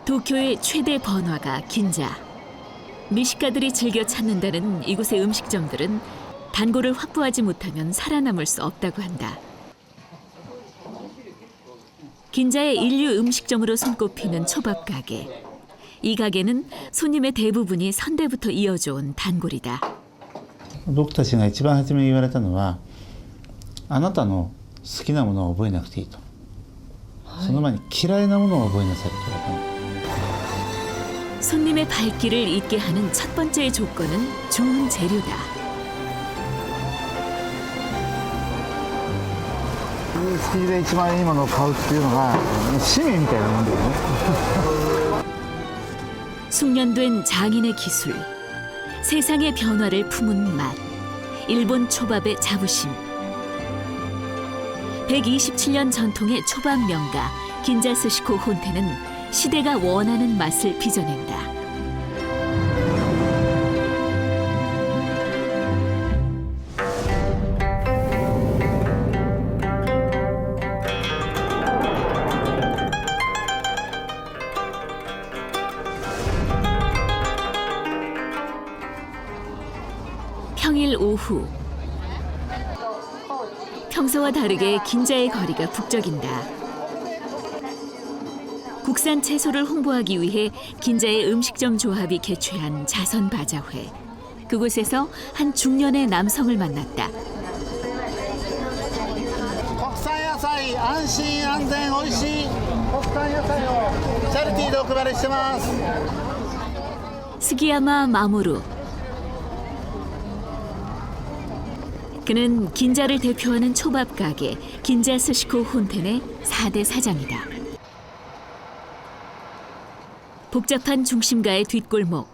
도쿄의 최대 번화가 긴자. 미식가들이 즐겨 찾는다는 이곳의 음식점들은 단골을 확보하지 못하면 살아남을 수 없다고 한다. 긴자의 인류 음식점으로 손꼽히는 초밥 가게. 이 가게는 손님의 대부분이 선대부터 이어져온 단골이다. 僕たちが一番初めに言われたのは、あなたの好きなものを覚えなくていいと。その前に嫌いなものを覚えなさいと言われたの。 손님의 발길을 잇게 하는 첫 번째 조건은 좋은 재료다. 築地で一番いいものを買うっていうのが使命みたいなもんだよね。 숙련된 장인의 기술, 세상의 변화를 품은 맛, 일본 초밥의 자부심. 127년 전통의 초밥 명가 긴자 스시코 혼테는 시대가 원하는 맛을 빚어낸다. 평일 오후. 평소와 다르게 긴자의 거리가 북적인다. 국산 채소를 홍보하기 위해 긴자의 음식점 조합이 개최한 자선 바자회. 그곳에서 한 중년의 남성을 만났다. 国産野菜安心安全おいしい国産野菜をチャリティーでお配りしてます。 스기야마 마모루. 그는 긴자를 대표하는 초밥 가게 긴자 스시코 혼텐의 4대 사장이다. 복잡한 중심가의 뒷골목,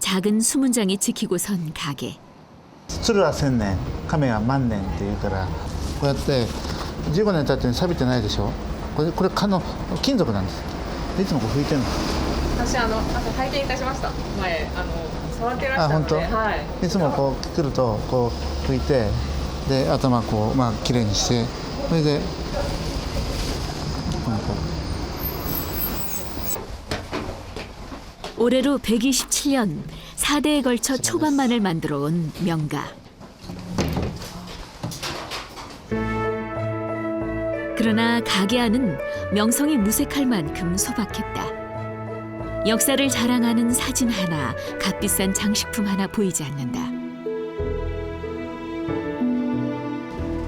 작은 수문장이 지키고 선 가게. 鶴は1000年、亀は万年っていうから、こうやって15年経って錆びてないでしょ。これ金属なんです。いつもこう拭いてるの。私朝拝見いたしました。前触ってらっしゃるので、はい。いつもこう来るとこう拭いて、で頭こうきれいにして、それでこう。 올해로 127년 4대에 걸쳐 초밥만을 만들어 온 명가. 그러나 가게 안은 명성이 무색할 만큼 소박했다. 역사를 자랑하는 사진 하나, 값비싼 장식품 하나 보이지 않는다.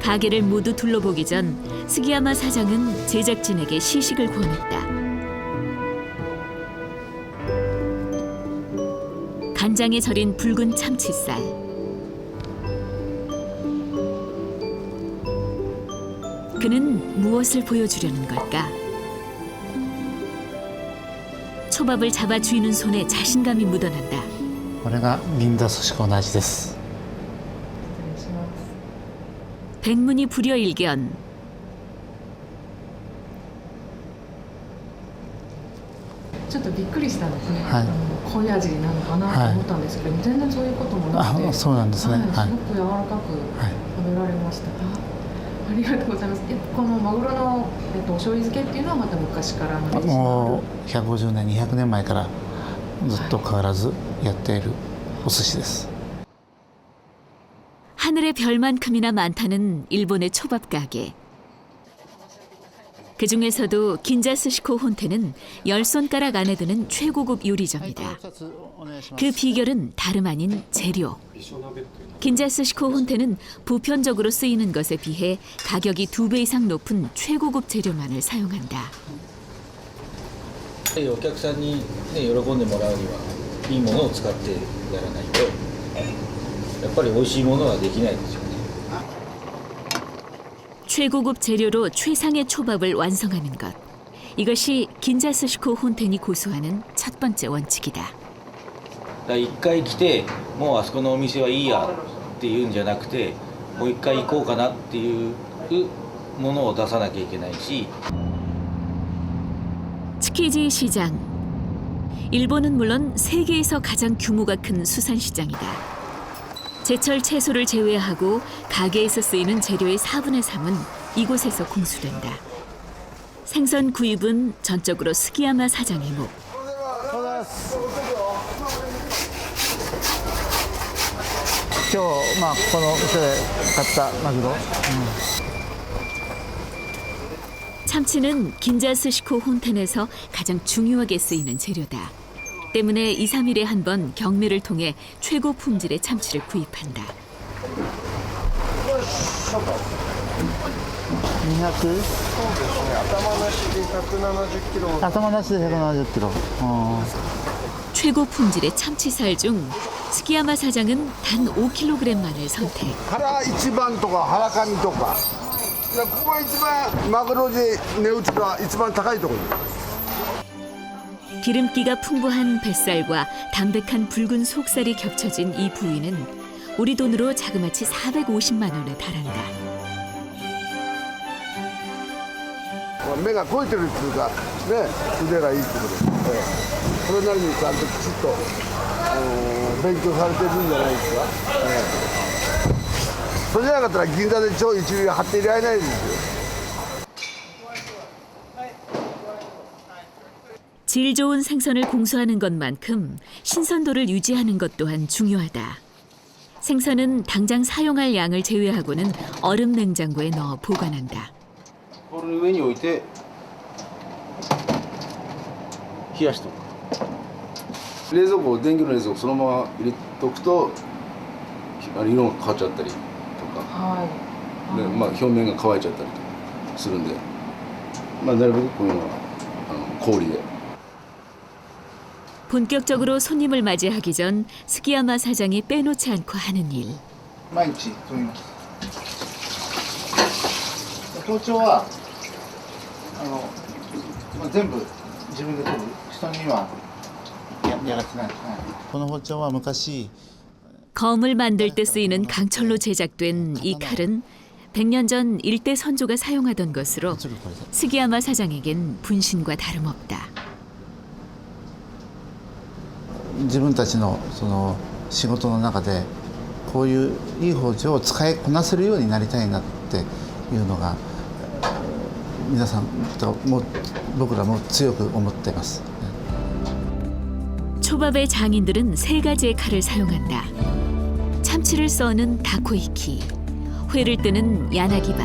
가게를 모두 둘러보기 전 스기야마 사장은 제작진에게 시식을 권했다. 간장에 절인 붉은 참치살. 그는 무엇을 보여주려는 걸까? 초밥을 잡아 쥐는 손에 자신감이 묻어난다. これが銀座寿司と同じです。 백문이 불여일견. ちょっとびっくりしたんですね。はい。濃い味なのかなと思ったんですけど、全然そういうこともなくて、そうなんですね。はい、すごく柔らかく食べられました。ありがとうございます。このマグロのお醤油漬けっていうのはまた昔からの歴史もう150年、200年前からずっと変わらずやっているお寿司です。 하늘의 별만큼이나 많다는 일본의 초밥 가게. 그 중에서도 긴자 스시코 혼테는 10손가락 안에 드는 최고급 요리점이다. 그 비결은 다름 아닌 재료. 긴자 스시코 혼테는 보편적으로 쓰이는 것에 비해 가격이 2배 이상 높은 최고급 재료만을 사용한다. お客さんに、ね、喜んでもらうにはいいものを使ってやらないとやっぱり美味しいものはできないですよね. 최고급 재료로 최상의 초밥을 완성하는 것. 이것이 긴자 스시코 혼텐이 고수하는 첫 번째 원칙이다. 一回来てもうあそこのお店はいいやっていうんじゃなくてもう一回行こうかなっていうものを出さなきゃいけないし 츠키지 시장. 일본은 물론 세계에서 가장 규모가 큰 수산시장이다. 제철 채소를 제외하고 가게에서 쓰이는 재료의 4분의 3은 이곳에서 공수된다. 생선 구입은 전적으로 스기야마 사장의 목. 今日まあこの店で買ったマグロ。 참치는 긴자스시코 혼텐에서 가장 중요하게 쓰이는 재료다. 때문에 2, 3일에 한 번 경매를 통해 최고 품질의 참치를 구입한다. 200? 頭なしで170キロ。 최고 품질의 참치살 중 스키야마 사장은 단 5kg만을 선택. 腹一番とか腹かみとかここが一番マグロで値打ちが一番高いところ。 기름기가 풍부한 뱃살과 담백한 붉은 속살이 겹쳐진 이 부위는 우리 돈으로 자그마치 450만 원에 달한다. 目が肥えてるっていうかね腕がいいってことで、それなりにちゃんときちっと勉強されてるんじゃないですか。それじゃなかったら銀座で超一流張っていられないですよ。 질 좋은 생선을 공수하는 것만큼 신선도를 유지하는 것 또한 중요하다. 생선은 당장 사용할 양을 제외하고는 얼음 냉장고에 넣어 보관한다. この上に置いて冷やしとく。冷蔵庫、電気の冷蔵庫そのまま入れとくと色が変わっちゃったりとか、でまあ、表面が乾いちゃったりとかするんで、まあ、なるべくこういうのは氷で。 본격적으로 손님을 맞이하기 전 스키야마 사장이 빼놓지 않고 하는 일. 毎日取ります。包丁はまあ全部自分で取る。人にはやらせない。この包丁は昔 검을 만들 때 쓰이는 강철로 제작된 이 칼은 100년 전 일대 선조가 사용하던 것으로 스기야마 사장에겐 분신과 다름없다. 自分たちのその仕事の中でこういういい包丁を使いこなせるようになりたいなっていうのが皆さんとも僕らも強く思っています。 초밥의 장인들은 3가지의 칼을 사용한다. 참치를 써는 다코이키, 회를 뜨는 야나기바,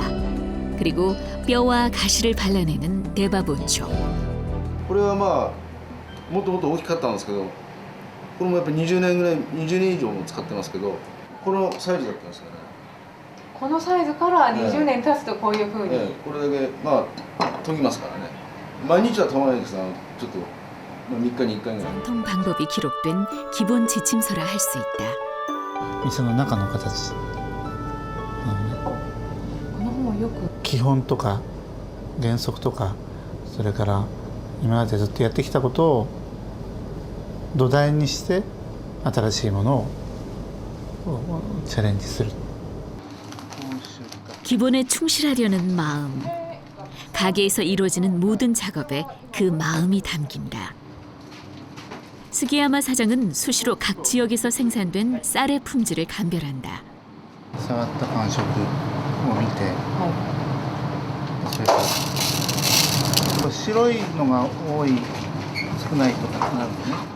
그리고 뼈와 가시를 발라내는 데바본초. これはまあもともと大きかったんですけど、これもやっぱ20年ぐらい20年以上も使ってますけど、このサイズだったんですよね。このサイズから20年経つとこういう風に、これだけまあ研ぎますからね。毎日は研がないですが、ちょっと、まあ、3日に1回ぐらい。 통 방법이 기록된 기본 지침서라 할 수 있다. 店の中の形、この本をよく基本とか原則とかそれから今までずっとやってきたことを土台にして新しいものをチャレンジする。 기본에 충실하려는 마음. 가게에서 이루어지는 모든 작업에 그 마음이 담긴다. 스기야마 사장은 수시로 각 지역에서 생산된 쌀의 품질을 감별한다. 触った感触を見て、それから白いのが多い少ないとかなるのね。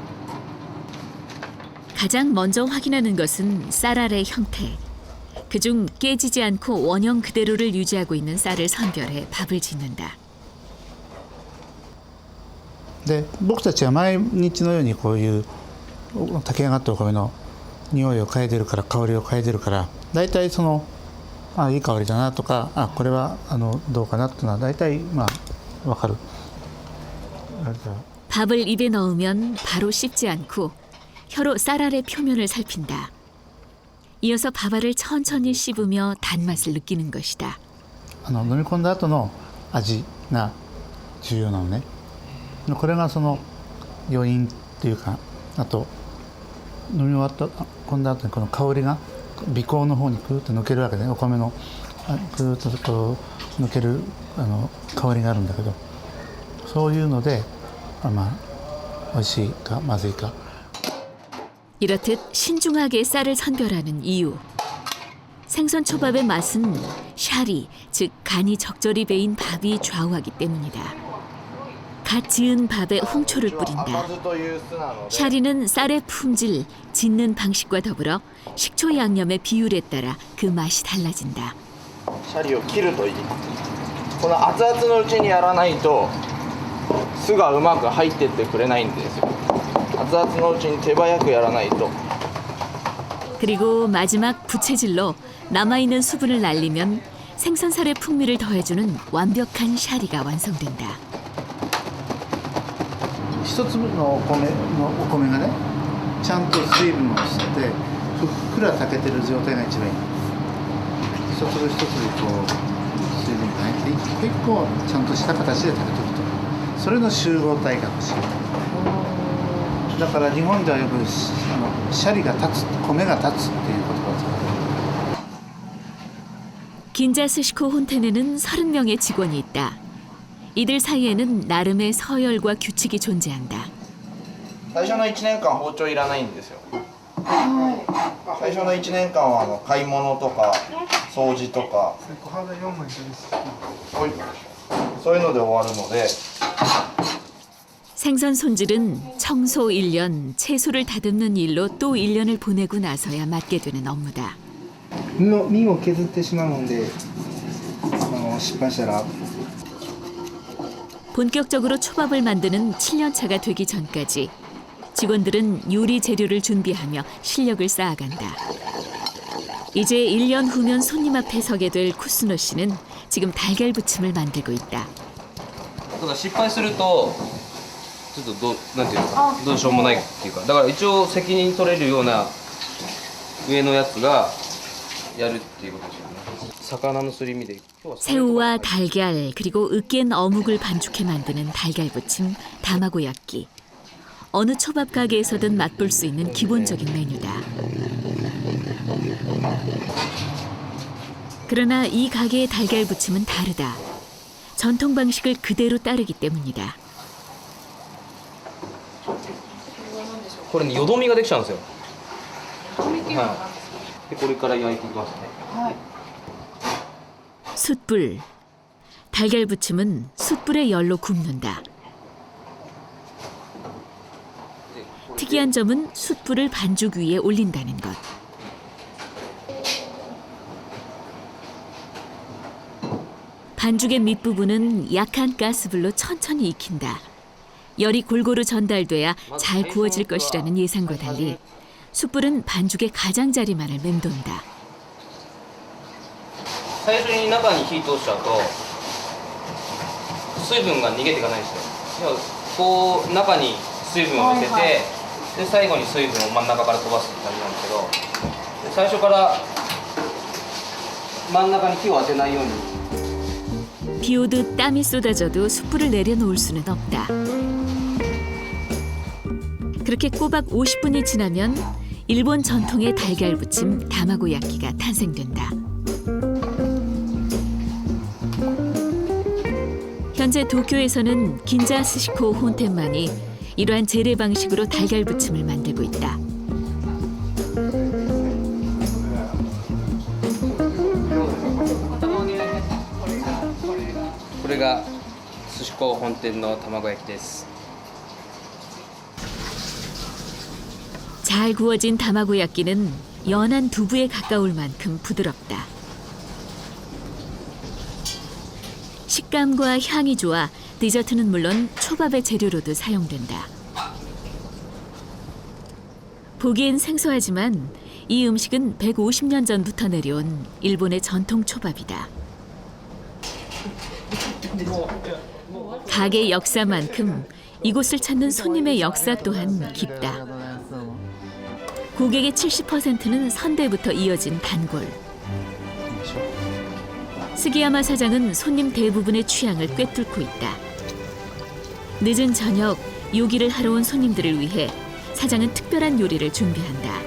가장 먼저 확인하는 것은 쌀알의 형태. 그중 깨지지 않고 원형 그대로를 유지하고 있는 쌀을 선별해 밥을 짓는다. で僕たちは毎日のようにこういう炊き上がったお米の匂いを嗅いでるから香りを嗅いでるから大体そのいい香りだなとかこれはどうかなっていうのは大体まあ分かる。 밥을 입에 넣으면 바로 씹지 않고 혀로 쌀알의 표면을 살핀다. 이어서 밥알을 천천히 씹으며 단맛을 느끼는 것이다. 飲み込んだ後の味が重要なのね。これがその余韻っていうか、あと飲み終わった込んだ後にこの香りが鼻孔の方にクーッと抜けるわけで、お米のクーッとこう抜ける香りがあるんだけど、そういうのでまあ美味しいかまずいか。 이렇듯 신중하게 쌀을 선별하는 이유. 생선 초밥의 맛은 샤리, 즉 간이 적절히 배인 밥이 좌우하기 때문이다. 갓 지은 밥에 홍초를 뿌린다. 샤리는 쌀의 품질, 짓는 방식과 더불어 식초 양념의 비율에 따라 그 맛이 달라진다. シャリを切るといい。この熱々のうちにやらないと酢がうまく入ってってくれないんですよ。熱々のうちに手早くやらないと。 그리고 마지막 부채질로 남아있는 수분을 날리면 생선살의 풍미를 더해주는 완벽한 샤리가 완성된다. 一粒のお米がねちゃんと水分を吸ってふっくら炊けてる状態が一番いい。一粒一粒こう水分が入って一個一個ちゃんとした形で炊けてると、それの集合体が欲しい。だから日本ではよくシャリが立つ、米が立つっていう言葉を使う。 긴자스시코 혼텐에는 30명의 직원이 있다. 이들 사이에는 나름의 서열과 규칙이 존재한다. 最初の1年間包丁いらないんですよ。最初の1年間は買い物とか掃除とかそういうので終わるので。 생선 손질은 청소 1년, 채소를 다듬는 일로 또 1년을 보내고 나서야 맡게 되는 업무다. 身を削ってしまうので失敗したら 본격적으로 초밥을 만드는 7년차가 되기 전까지 직원들은 요리 재료를 준비하며 실력을 쌓아간다. 이제 1년 후면 손님 앞에 서게 될 쿠스노 씨는 지금 달걀 부침을 만들고 있다. ただ失敗するとちょっとなんていうかどうしようもないっていうか、だから一応責任取れるような上のやつがやるっていうことですよね。魚のすり身で 새우와 달걀 그리고 으깬 어묵을 반죽해 만드는 달걀 부침, 다마고야끼. 어느 초밥 가게에서든 맛볼 수 있는 기본적인 메뉴다. 그러나 이 가게의 달걀 부침은 다르다. 전통 방식을 그대로 따르기 때문이다. これねよどみができちゃうんですよ。はい。でこれから焼いていきますね。 숯불. 달걀 부침은 숯불의 열로 굽는다. 특이한 점은 숯불을 반죽 위에 올린다는 것. 반죽의 밑부분은 약한 가스불로 천천히 익힌다. 열이 골고루 전달돼야 잘 구워질 것이라는 예상과 달리 숯불은 반죽의 가장자리만을 맴돈다. 最初に中に火通しちゃうと水分が逃げていかないんですよ。要はこう中に水分を乗せて、で最後に水分を真ん中から飛ばすって感じなんですけど、で最初から真ん中に火を当てないように。 비 오듯 땀이 쏟아져도 숯불을 내려놓을 수는 없다. 그렇게 꼬박 50분이 지나면 일본 전통의 달걀 부침 다마고야끼가 탄생된다. 현재 도쿄에서는 긴자스시코 혼텐만이 이러한 재래 방식으로 달걀 부침을 만들고 있다. これが寿司港本店の卵焼きです。 잘 구워진 다마고야끼는 연한 두부에 가까울 만큼 부드럽다. 식감과 향이 좋아 디저트는 물론 초밥의 재료로도 사용된다. 보기엔 생소하지만 이 음식은 150년 전부터 내려온 일본의 전통 초밥이다. 가게 역사만큼 이곳을 찾는 손님의 역사 또한 깊다. 고객의 70%는 선대부터 이어진 단골. 스기야마 사장은 손님 대부분의 취향을 꿰뚫고 있다. 늦은 저녁 요기를 하러 온 손님들을 위해 사장은 특별한 요리를 준비한다.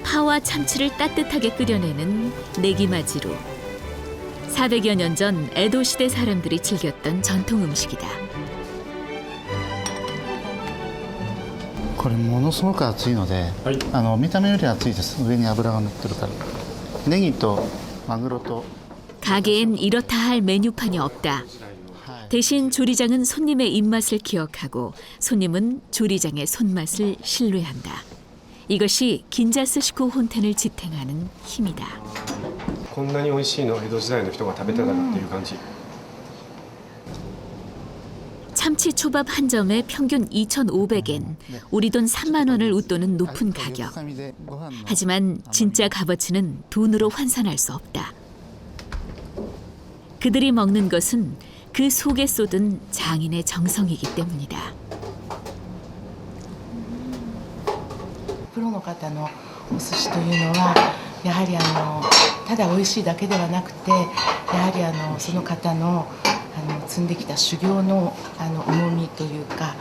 파와 참치를 따뜻하게 끓여내는 네기마지루. 400여 년 전 에도 시대 사람들이 즐겼던 전통 음식이다. これものすごく熱いので、見た目より熱いです。上に油が乗ってるから。ネギとマグロと 가게엔 이렇다 할 메뉴판이 없다. 대신 조리장은 손님의 입맛을 기억하고 손님은 조리장의 손맛을 신뢰한다. 이것이 긴자스시코 혼텐을 지탱하는 힘이다. こんなに美味しいのは江戸時代の人が食べてたかっていう感じ。 참치 초밥 한 점에 평균 2,500엔, 우리 돈 3만 원을 웃도는 높은 가격. 하지만 진짜 값어치는 돈으로 환산할 수 없다. 그들이 먹는 것은 그 속에 쏟은 장인의 정성이기 때문이다. プロの方のお寿司というのはやはりただ美味しいだけではなくて、やはりその方の積んできた修行の重みというか、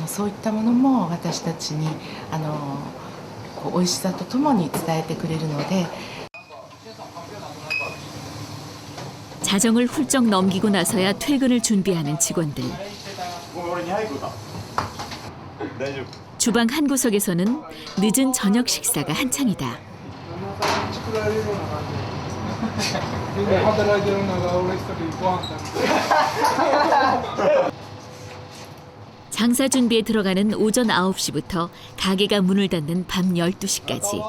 そういったものも私たちにこう美味しさとともに伝えてくれるので。 자정을 훌쩍 넘기고 나서야 퇴근을 준비하는 직원들. 주방 한 구석에서는 늦은 저녁 식사가 한창이다. 장사 준비에 들어가는 오전 9시부터 가게가 문을 닫는 밤 12시까지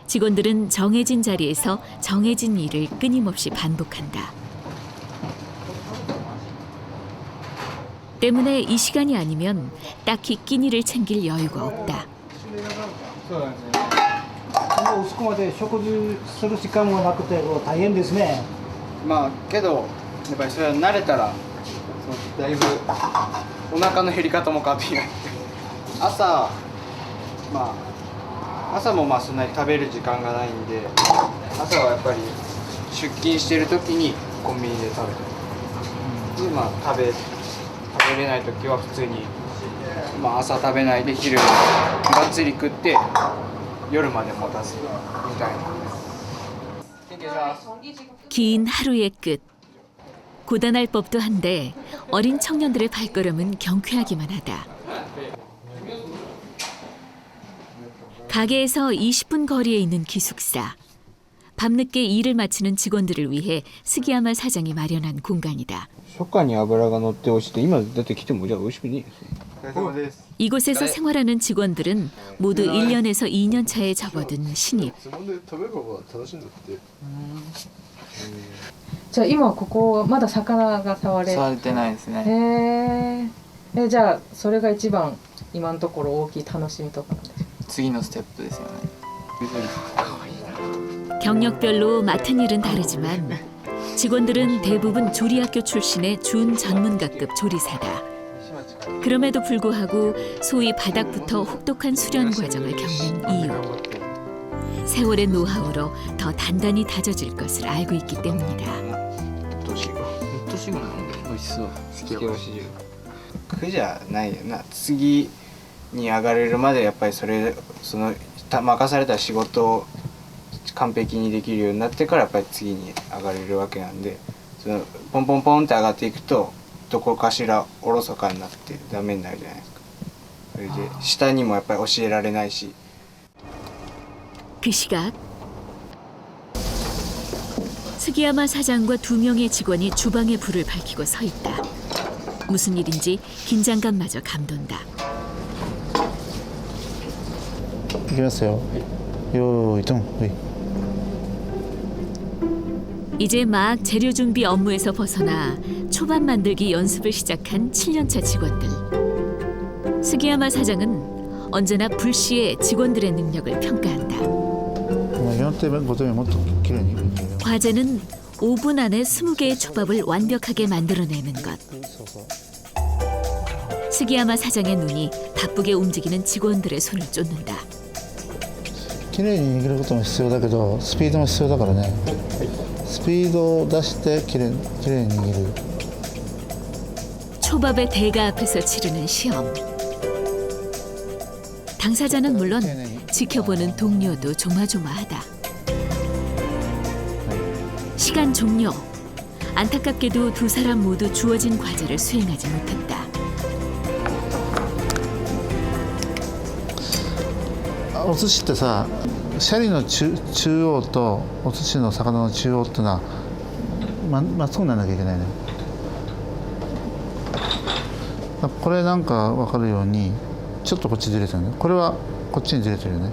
직원들은 정해진 자리에서 정해진 일을 끊임없이 반복한다. 때문에 이 시간이 아니면 딱히 끼니를 챙길 여유가 없다. 遅くまで食事する時間もなくて大変ですね。まあけどやっぱりそれは慣れたらだいぶお腹の減り方も変わってきて、朝もそんなに食べる時間がないんで、朝はやっぱり出勤してる時にコンビニで食べて、で食べれない時は普通に朝食べないで昼がっつり食って夜まで持たすみたいな。 긴 하루의 끝. 고단할 법도 한데 어린 청년들의 발걸음은 경쾌하기만 하다. 가게에서 20분 거리에 있는 기숙사. 밤늦게 일을 마치는 직원들을 위해 스기야마 사장이 마련한 공간이다. 初夏に脂が乗って美味しいって今だって来てもじゃあ美味しくねえよ。 이곳에서 생활하는 직원들은 모두 1년에서 2년 차에 접어든 신입. じゃあ今ここまだ魚が触れてないですね。へえ。じゃあそれが一番今のところ大きい楽しみとかなんですか。次のステップですよね。 경력별로 맡은 일은 다르지만 직원들은 대부분 조리학교 출신의 준전문가급 조리사다. 그럼에도 불구하고 소위 바닥부터 혹독한 수련 과정을 겪는 이유. 세월의 노하우로 더 단단히 다져질 것을 알고 있기 때문이다. 美味しそう。つけおし汁。苦じゃないよな。次に上がれるまでやっぱりその任された仕事を完璧にできるようになってからやっぱり次に上がれるわけなんで、そのポンポンポンって上がっていくとどこかしらおろそかになってダメになるじゃないですか。それで下にもやっぱり教えられないし。 그 시각 스기야마 사장과 2명의 직원이 주방에 불을 밝히고 서 있다. 무슨 일인지 긴장감마저 감돈다. いきますよ。よーいドン。はい。 이제 막 재료 준비 업무에서 벗어나 초밥 만들기 연습을 시작한 7년차 직원들. 스기야마 사장은 언제나 불시에 직원들의 능력을 평가한다. 4点目5点目もっときれいに。 과제는 5분 안에 20개의 초밥을 완벽하게 만들어내는 것. 스기야마 사장의 눈이 바쁘게 움직이는 직원들의 손을 쫓는다. きれいに握ることも必要だけどスピードも必要だからね。スピードを出してきれいに握る。 초밥의 대가 앞에서 치르는 시험. 당사자는 물론 지켜보는 동료도 조마조마하다. 시간 종료. 안타깝게도 두 사람 모두 주어진 과제를 수행하지 못했다. お寿司ってさ、シャリの中央とお寿司の魚の中央ってのはまっすぐなんなきゃいけないね。これなんか分かるようにちょっとこっちずれてるね。これはこっちにずれてるよね。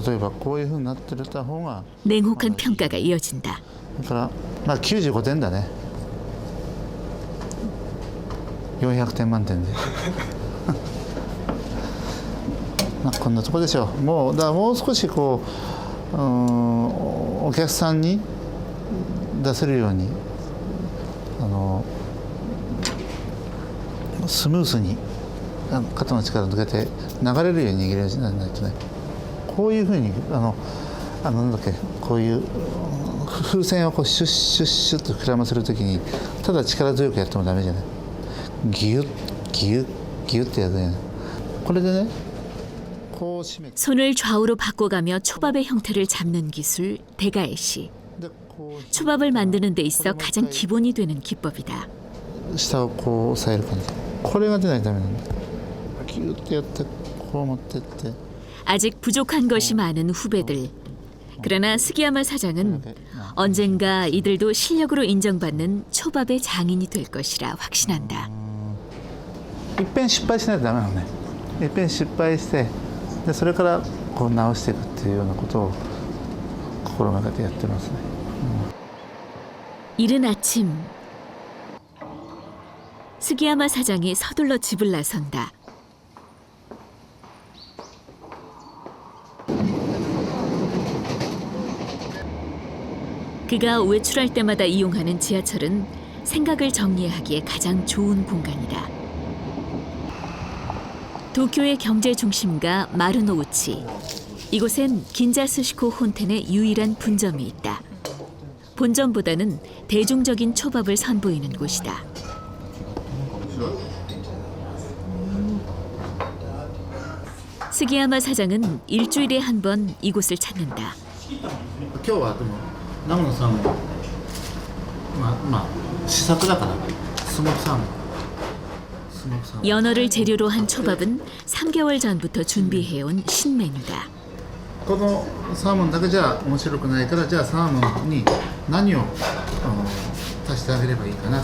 例えばこういうふうになってるた方が 냉혹한 평가가 이어진다. だからまあ95点だね。400点満点でまあこんなとこでしょう。もうだからもう少しこう、お客さんに出せるようにスムースに肩の力を抜けて流れるように握れるようにならないとね。こういうふうになんだっけ、こういう風船をこうシュッシュッシュッと膨らませるときにただ力強くやってもダメじゃない。ギュッギュッギュッってやるね。これでねこう締め 손을 좌우로 바꿔가며 초밥의 형태를 잡는 기술 대가에시. 초밥을 만드는 데 있어 가장 기본이 되는 기법이다. 下をこう押さえる感じ。これが出ないとダメなんだ。ギュッてやってこう持ってって。 아직 부족한 것이 많은 후배들. 그러나 스기야마 사장은 언젠가 이들도 실력으로 인정받는 초밥의 장인이 될 것이라 확신한다. いっぺん失敗しないとダメなのね。いっぺん失敗してでそれからこう直していくっていうようなことを心がけてやってますね。 이른 아침 스기야마 사장이 서둘러 집을 나선다. 그가 외출할 때마다 이용하는 지하철은 생각을 정리하기에 가장 좋은 공간이다. 도쿄의 경제 중심가 마루노우치. 이곳엔 긴자스시코 혼텐의 유일한 분점이 있다. 본점보다는 대중적인 초밥을 선보이는 곳이다. 스기야마 사장은 일주일에 한 번 이곳을 찾는다. 今日はでも長野さんもまあ試作だからスモークサーモン。 연어를 재료로 한 초밥은 3개월 전부터 준비해온 신메뉴다. このサーモンだけじゃ面白くないからじゃあサーモンに何を足してあげればいいかな。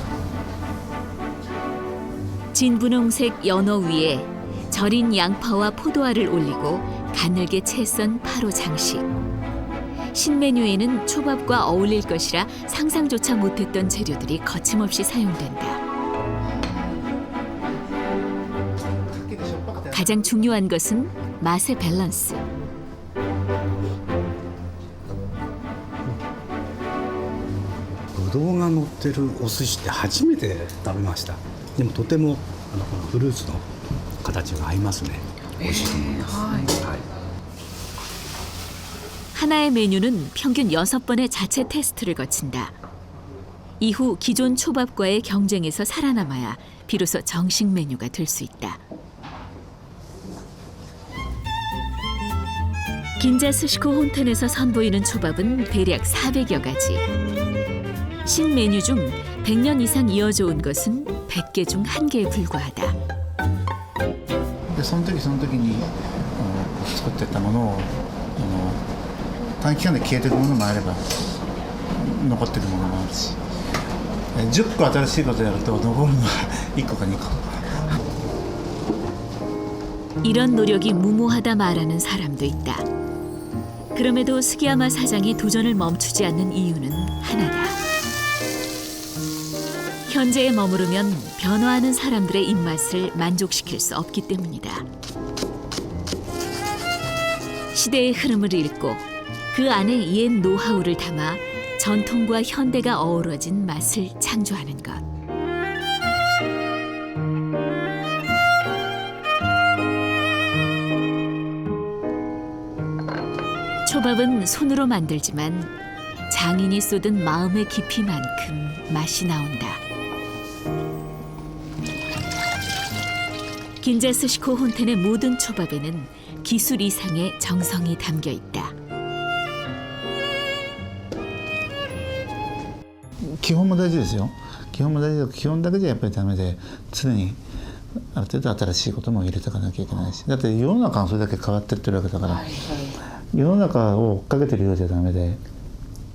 진분홍색 연어 위에 절인 양파와 포도알을 올리고 가늘게 채 썬 파로 장식. 신메뉴에는 초밥과 어울릴 것이라 상상조차 못했던 재료들이 거침없이 사용된다. 가장 중요한 것은 맛의 밸런스. ぶどうが乗ってるお寿司って初めて食べました。でもとてもこのフルーツの形が合いますね。美味しいと思います。はい。 하나의 메뉴는 평균 6번의 자체 테스트를 거친다. 이후 기존 초밥과의 경쟁에서 살아남아야 비로소 정식 메뉴가 될 수 있다. 긴자스시코 혼텐에서 선보이는 초밥은 대략 400여 가지. 신메뉴 중 100년 이상 이어져 온 것은 100개 중 1개에 불과하다. でその時その時に作ってたものを短期間で消えていくものもあれば残っているものもあるし、10個新しいことやると残るのは1個か2個。 이런 노력이 무모하다 말하는 사람도 있다. 그럼에도 스기야마 사장이 도전을 멈추지 않는 이유는 하나다. 현재에 머무르면 변화하는 사람들의 입맛을 만족시킬 수 없기 때문이다. 시대의 흐름을 읽고 그 안에 옛 노하우를 담아 전통과 현대가 어우러진 맛을 창조하는 것. 초밥은 손으로 만들지만 장인이 쏟은 마음의 깊이만큼 맛이 나온다. 긴자스시코 혼텐의 모든 초밥에는 기술 이상의 정성이 담겨 있다. 基本も大事ですよ。基本も大事だけど基本だけじゃやっぱりダメで常にある程度新しいことも入れていかなきゃいけないし、だって世の中がそれだけ変わってってるわけだから、世の中を追っかけてるようじゃダメで、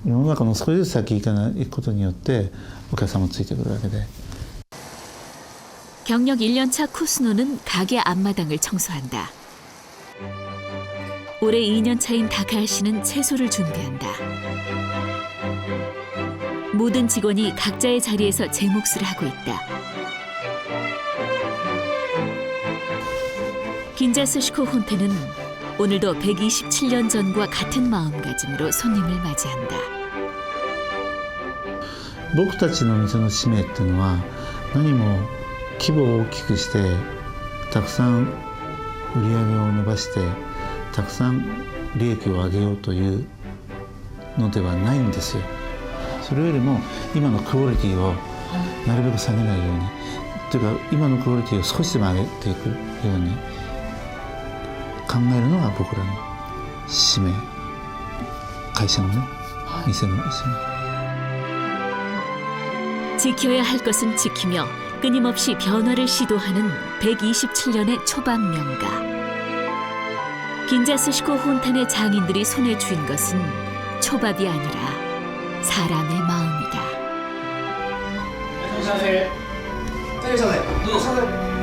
世の中の少しずつ先行くことによってお客さんもついてくるわけで。 경력 1년차 쿠스노는 가게 앞마당을 청소한다. 올해 2년차인 다카하시는 채소를 준비한다. 모든 직원이 각자의 자리에서 제 몫을 하고 있다. 긴자스시코 혼테는 오늘도 127년 전과 같은 마음가짐으로 손님을 맞이한다. 僕たちの店の使命っていうのは何も規模を大きくしてたくさん売り上げを伸ばしてたくさん利益を上げようというのではないんですよ。それよりも今のクオリティをなるべく下げないようにというか今のクオリティを少しでも上げていくように考えるのが僕らの使命、会社のね、店の使命。 지켜야 할 것은 지키며 끊임없이 변화를 시도하는 127년의 초반 명가. 긴자스시코 혼텐의 장인들이 손에 쥔 것은 초밥이 아니라 사람의 마음이다. いらっしゃいませ。いらっしゃいませ。どうぞ。